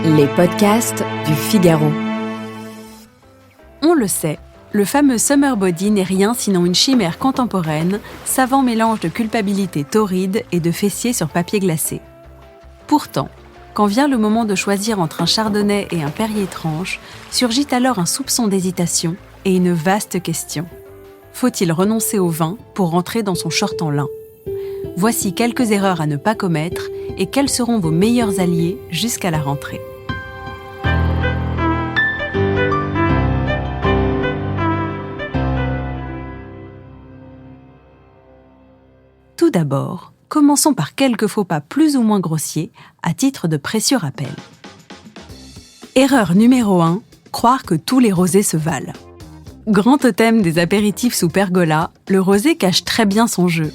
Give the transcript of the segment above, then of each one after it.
Les podcasts du Figaro. On le sait, le fameux summer body n'est rien sinon une chimère contemporaine, savant mélange de culpabilité torride et de fessiers sur papier glacé. Pourtant, quand vient le moment de choisir entre un chardonnay et un Perrier tranche, surgit alors un soupçon d'hésitation et une vaste question. Faut-il renoncer au vin pour rentrer dans son short en lin ? Voici quelques erreurs à ne pas commettre et quels seront vos meilleurs alliés jusqu'à la rentrée. Tout d'abord, commençons par quelques faux pas plus ou moins grossiers à titre de précieux rappel. Erreur numéro 1, croire que tous les rosés se valent. Grand totem des apéritifs sous pergola, le rosé cache très bien son jeu.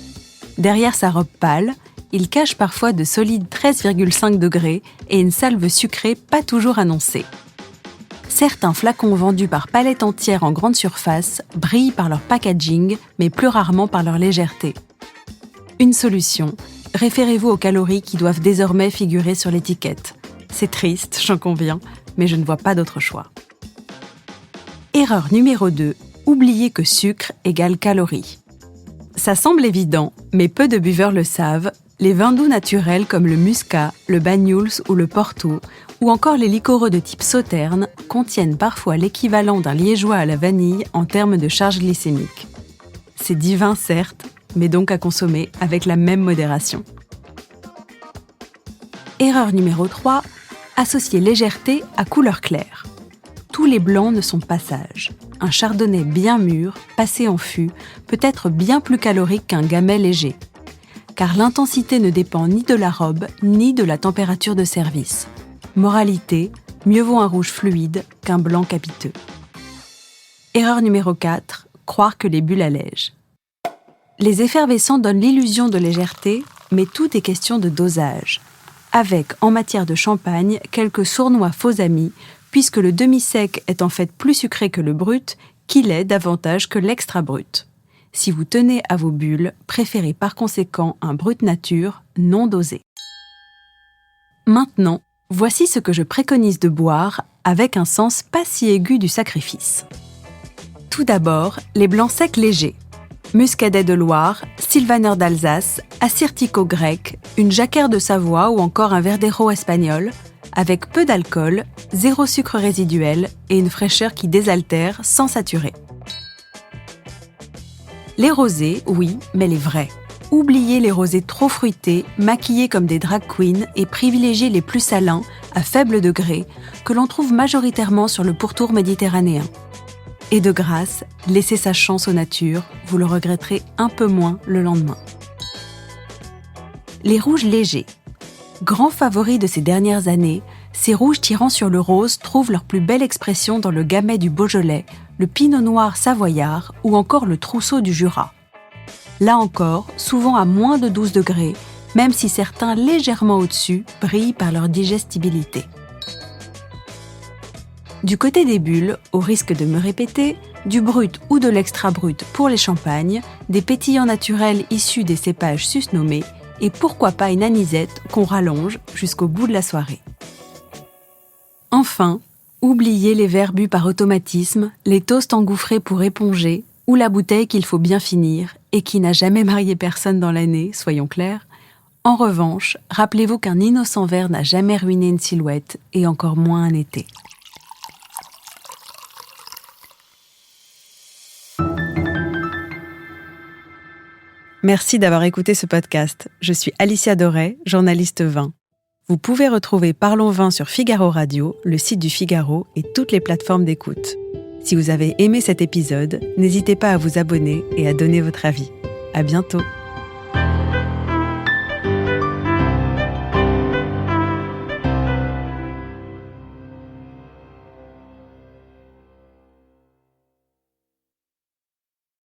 Derrière sa robe pâle, il cache parfois de solides 13,5 degrés et une salve sucrée pas toujours annoncée. Certains flacons vendus par palettes entières en grande surface brillent par leur packaging, mais plus rarement par leur légèreté. Une solution, référez-vous aux calories qui doivent désormais figurer sur l'étiquette. C'est triste, j'en conviens, mais je ne vois pas d'autre choix. Erreur numéro 2, oubliez que sucre égale calories. Ça semble évident, mais peu de buveurs le savent, les vins doux naturels comme le muscat, le banyuls ou le porto, ou encore les liquoreux de type sauterne, contiennent parfois l'équivalent d'un liégeois à la vanille en termes de charge glycémique. C'est divin certes, mais donc à consommer avec la même modération. Erreur numéro 3, associer légèreté à couleur claire. Tous les blancs ne sont pas sages. Un chardonnay bien mûr, passé en fût, peut être bien plus calorique qu'un gamay léger. Car l'intensité ne dépend ni de la robe, ni de la température de service. Moralité, mieux vaut un rouge fluide qu'un blanc capiteux. Erreur numéro 4, croire que les bulles allègent. Les effervescents donnent l'illusion de légèreté, mais tout est question de dosage. Avec, en matière de champagne, quelques sournois faux amis, puisque le demi-sec est en fait plus sucré que le brut, qu'il est davantage que l'extra brut. Si vous tenez à vos bulles, préférez par conséquent un brut nature non dosé. Maintenant, voici ce que je préconise de boire avec un sens pas si aigu du sacrifice. Tout d'abord, les blancs secs légers. Muscadet de Loire, Sylvaner d'Alsace, Assyrtiko grec, une jacquère de Savoie ou encore un verdero espagnol, avec peu d'alcool, zéro sucre résiduel et une fraîcheur qui désaltère sans saturer. Les rosés, oui, mais les vrais. Oubliez les rosés trop fruités, maquillés comme des drag queens et privilégiez les plus salins, à faible degré, que l'on trouve majoritairement sur le pourtour méditerranéen. Et de grâce, laissez sa chance aux natures, vous le regretterez un peu moins le lendemain. Les rouges légers. Grands favoris de ces dernières années, ces rouges tirant sur le rose trouvent leur plus belle expression dans le gamay du Beaujolais, le pinot noir savoyard ou encore le trousseau du Jura. Là encore, souvent à moins de 12 degrés, même si certains légèrement au-dessus brillent par leur digestibilité. Du côté des bulles, au risque de me répéter, du brut ou de l'extra brut pour les champagnes, des pétillants naturels issus des cépages susnommés, et pourquoi pas une anisette qu'on rallonge jusqu'au bout de la soirée. Enfin, oubliez les verres bu par automatisme, les toasts engouffrés pour éponger, ou la bouteille qu'il faut bien finir, et qui n'a jamais marié personne dans l'année, soyons clairs. En revanche, rappelez-vous qu'un innocent verre n'a jamais ruiné une silhouette, et encore moins un été. Merci d'avoir écouté ce podcast. Je suis Alicia Doré, journaliste vin. Vous pouvez retrouver Parlons Vin sur Figaro Radio, le site du Figaro et toutes les plateformes d'écoute. Si vous avez aimé cet épisode, n'hésitez pas à vous abonner et à donner votre avis. À bientôt.